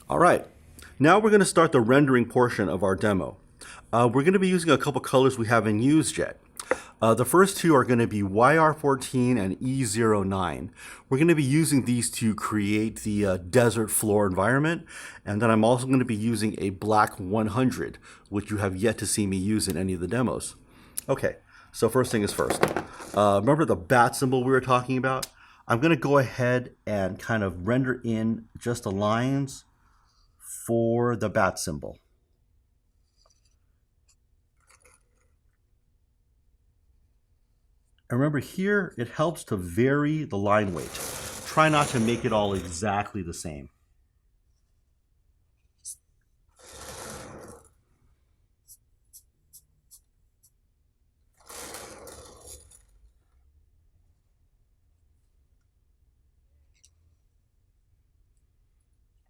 All right, now we're going to start the rendering portion of our demo. We're going to be using a couple colors we haven't used yet. The first two are going to be YR14 and E09. We're going to be using these to create the desert floor environment, and then I'm also going to be using a black 100, which you have yet to see me use in any of the demos. Okay, so first thing is first. Remember the bat symbol we were talking about? I'm going to go ahead and kind of render in just the lines for the bat symbol. And remember here, it helps to vary the line weight. Try not to make it all exactly the same.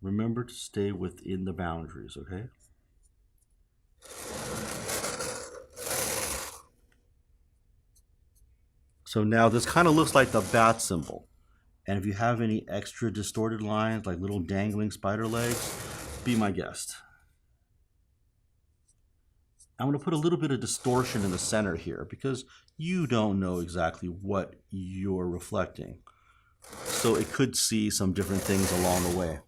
Remember to stay within the boundaries, okay? So now this kind of looks like the bat symbol. And if you have any extra distorted lines, like little dangling spider legs, be my guest. I'm going to put a little bit of distortion in the center here because you don't know exactly what you're reflecting. So it could see some different things along the way.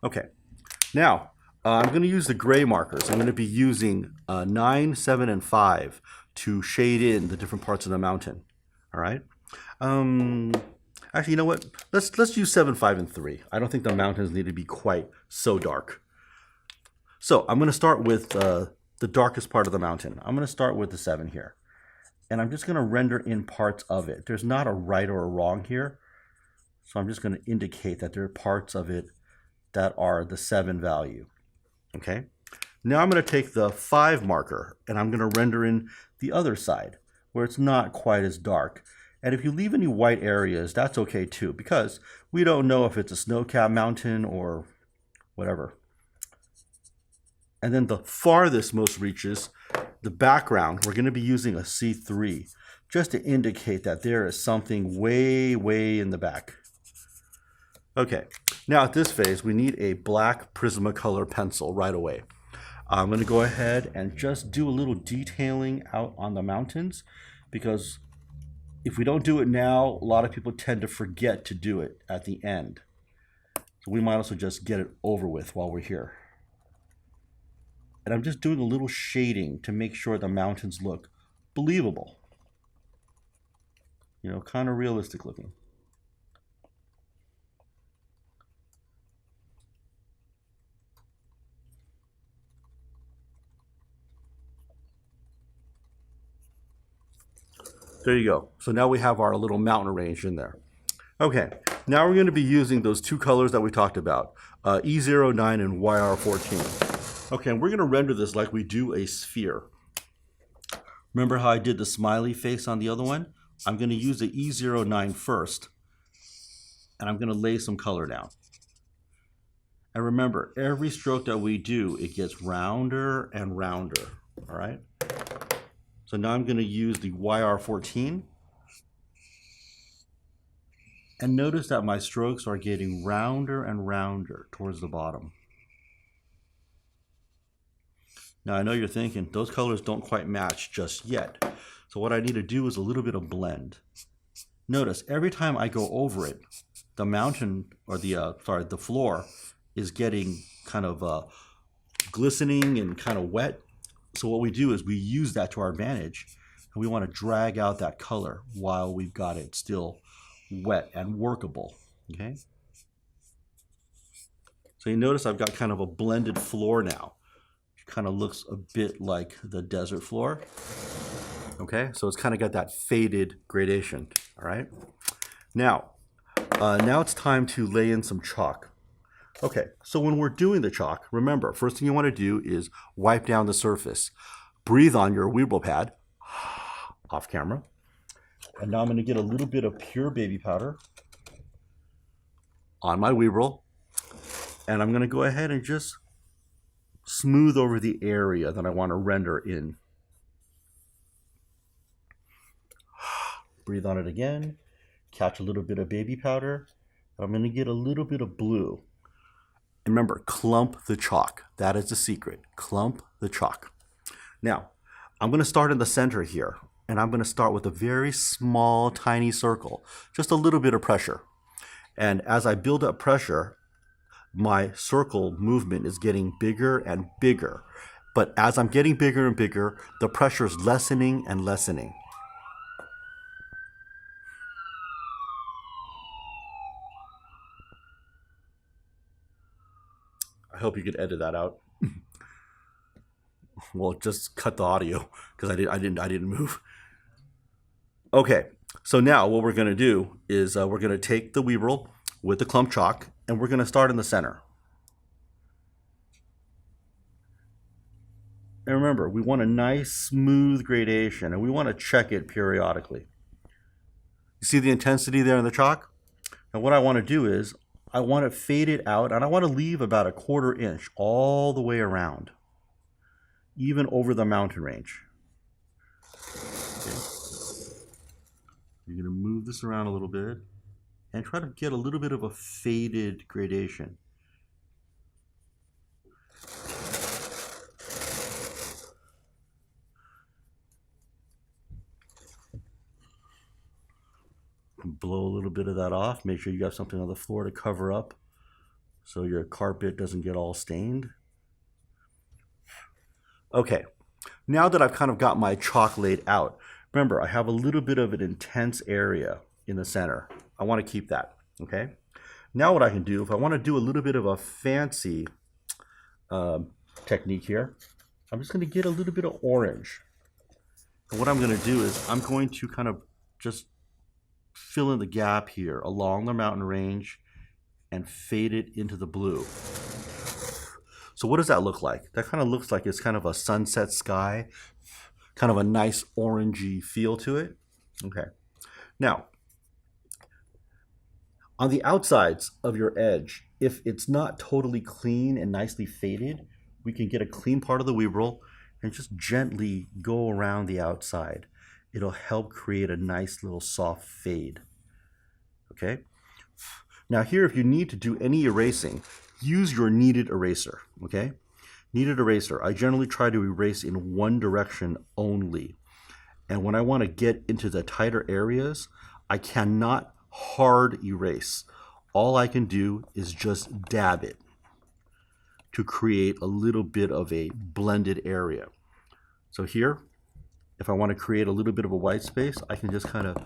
Okay, now I'm going to use the gray markers. I'm going to be using 9, 7, and 5 to shade in the different parts of the mountain. All right. Actually, you know what? Let's use 7, 5, and 3. I don't think the mountains need to be quite so dark. So I'm going to start with the darkest part of the mountain. I'm going to start with the 7 here. And I'm just going to render in parts of it. There's not a right or a wrong here. So I'm just going to indicate that there are parts of it that are the 7 value. Okay. Now I'm going to take the 5 marker and I'm going to render in the other side where it's not quite as dark. And if you leave any white areas, that's okay too, because we don't know if it's a snow-capped mountain or whatever. And then the farthest most reaches, the background, we're going to be using a C3 just to indicate that there is something way, way in the back. Okay, now at this phase, we need a black Prismacolor pencil right away. I'm going to go ahead and just do a little detailing out on the mountains, because if we don't do it now, a lot of people tend to forget to do it at the end. So we might also just get it over with while we're here. And I'm just doing a little shading to make sure the mountains look believable. You know, kind of realistic looking. There you go. So now we have our little mountain range in there. Okay, now we're going to be using those two colors that we talked about, E09 and YR14. Okay, and we're going to render this like we do a sphere. Remember how I did the smiley face on the other one? I'm going to use the E09 first, and I'm going to lay some color down. And remember, every stroke that we do, it gets rounder and rounder, all right? So now I'm going to use the YR14. And notice that my strokes are getting rounder and rounder towards the bottom. Now I know you're thinking, those colors don't quite match just yet. So what I need to do is a little bit of blend. Notice every time I go over it, the mountain, or the floor is getting kind of glistening and kind of wet. So what we do is we use that to our advantage, and we want to drag out that color while we've got it still wet and workable, okay? So you notice I've got kind of a blended floor now. It kind of looks a bit like the desert floor, okay? So it's kind of got that faded gradation, all right? Now it's time to lay in some chalk. Okay, so when we're doing the chalk, remember, first thing you want to do is wipe down the surface. Breathe on your Weeble pad, off camera. And now I'm going to get a little bit of pure baby powder on my Weeble. And I'm going to go ahead and just smooth over the area that I want to render in. Breathe on it again. catch a little bit of baby powder. I'm going to get a little bit of blue. And remember, clump the chalk. That is the secret. Clump the chalk. Now, I'm going to start in the center here. And I'm going to start with a very small, tiny circle. Just a little bit of pressure. And as I build up pressure, my circle movement is getting bigger and bigger. But as I'm getting bigger and bigger, the pressure is lessening and lessening. I hope you could edit that out. Well, just cut the audio because I didn't move. Okay, so now what we're going to do is we're going to take the Weeble with the clump chalk, and we're going to start in the center. And remember, we want a nice smooth gradation, and we want to check it periodically. You see the intensity there in the chalk? And what I want to do is I want to fade it out, and I want to leave about a 1/4 inch all the way around, even over the mountain range. Okay. You're going to move this around a little bit and try to get a little bit of a faded gradation. Blow a little bit of that off. Make sure you got something on the floor to cover up so your carpet doesn't get all stained. Okay, now that I've kind of got my chalk laid out, remember I have a little bit of an intense area in the center. I want to keep that, okay? Now what I can do, if I want to do a little bit of a fancy technique here, I'm just going to get a little bit of orange. And what I'm going to do is I'm going to kind of just fill in the gap here along the mountain range and fade it into the blue. So what does that look like? That kind of looks like it's kind of a sunset sky, kind of a nice orangey feel to it. Okay. Now, on the outsides of your edge, if it's not totally clean and nicely faded, we can get a clean part of the Weeble and just gently go around the outside. It'll help create a nice little soft fade. Okay? Now here, if you need to do any erasing, use your kneaded eraser. Okay? Kneaded eraser, I generally try to erase in one direction only. And when I want to get into the tighter areas, I cannot hard erase. All I can do is just dab it to create a little bit of a blended area. So here, if I want to create a little bit of a white space, I can just kind of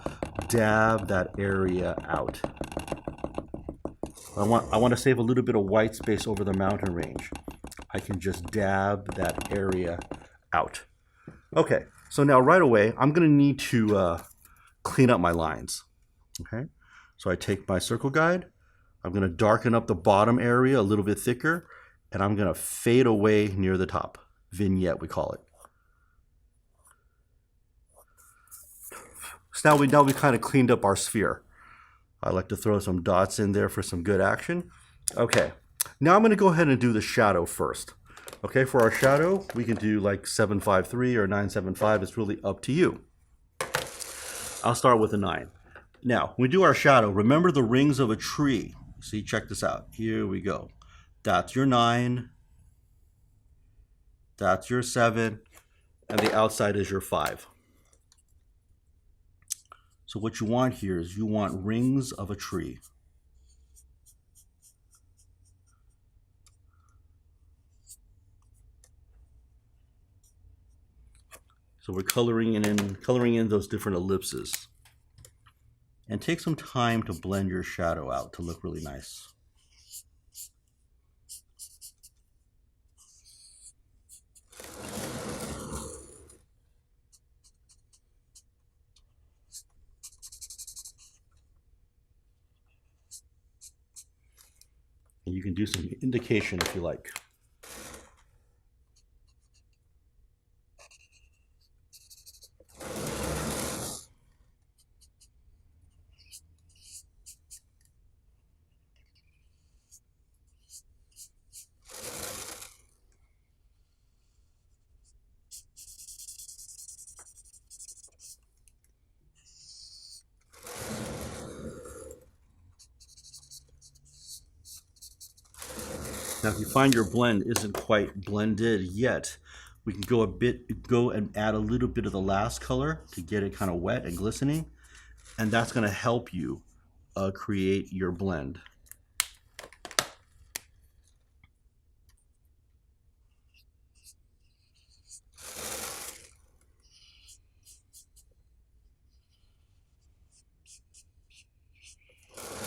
dab that area out. I want to save a little bit of white space over the mountain range. I can just dab that area out. Okay, so now right away, I'm going to need to clean up my lines. Okay, so I take my circle guide. I'm going to darken up the bottom area a little bit thicker, and I'm going to fade away near the top. Vignette, we call it. So now we kind of cleaned up our sphere. I like to throw some dots in there for some good action. Okay, now I'm going to go ahead and do the shadow first. Okay, for our shadow, we can do like 753 or 975. It's really up to you. I'll start with a 9. Now, when we do our shadow, remember the rings of a tree. See, check this out. Here we go. That's your 9. That's your 7. And the outside is your 5. So what you want here is you want rings of a tree. So we're coloring in those different ellipses. And take some time to blend your shadow out to look really nice. And you can do some indication if you like. Now, if you find your blend isn't quite blended yet, we can go and add a little bit of the last color to get it kind of wet and glistening, and that's going to help you create your blend.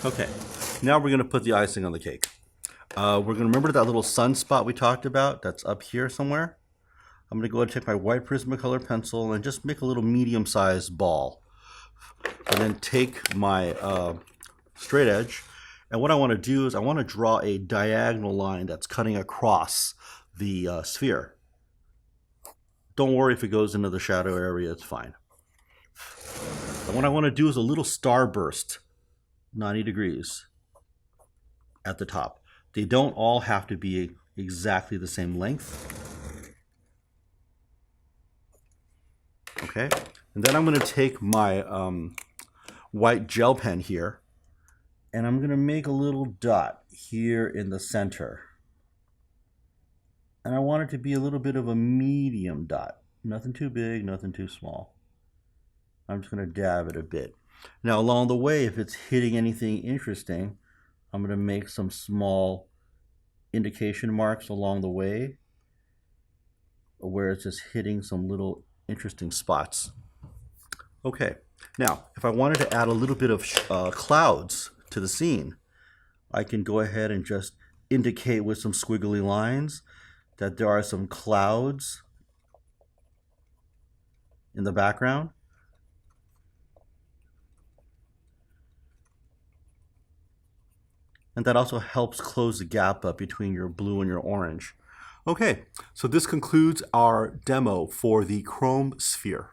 Okay, now we're going to put the icing on the cake. We're going to remember that little sunspot we talked about that's up here somewhere. I'm going to go ahead and take my white Prismacolor pencil and just make a little medium-sized ball. And then take my straight edge, and what I want to do is I want to draw a diagonal line that's cutting across the sphere. Don't worry if it goes into the shadow area, it's fine. And what I want to do is a little starburst, 90 degrees at the top. They don't all have to be exactly the same length. Okay, and then I'm going to take my white gel pen here, and I'm going to make a little dot here in the center. And I want it to be a little bit of a medium dot. Nothing too big, nothing too small. I'm just going to dab it a bit. Now along the way, if it's hitting anything interesting, I'm going to make some small indication marks along the way where it's just hitting some little interesting spots. Okay, now if I wanted to add a little bit of clouds to the scene, I can go ahead and just indicate with some squiggly lines that there are some clouds in the background. And that also helps close the gap up between your blue and your orange. Okay, so this concludes our demo for the chrome sphere.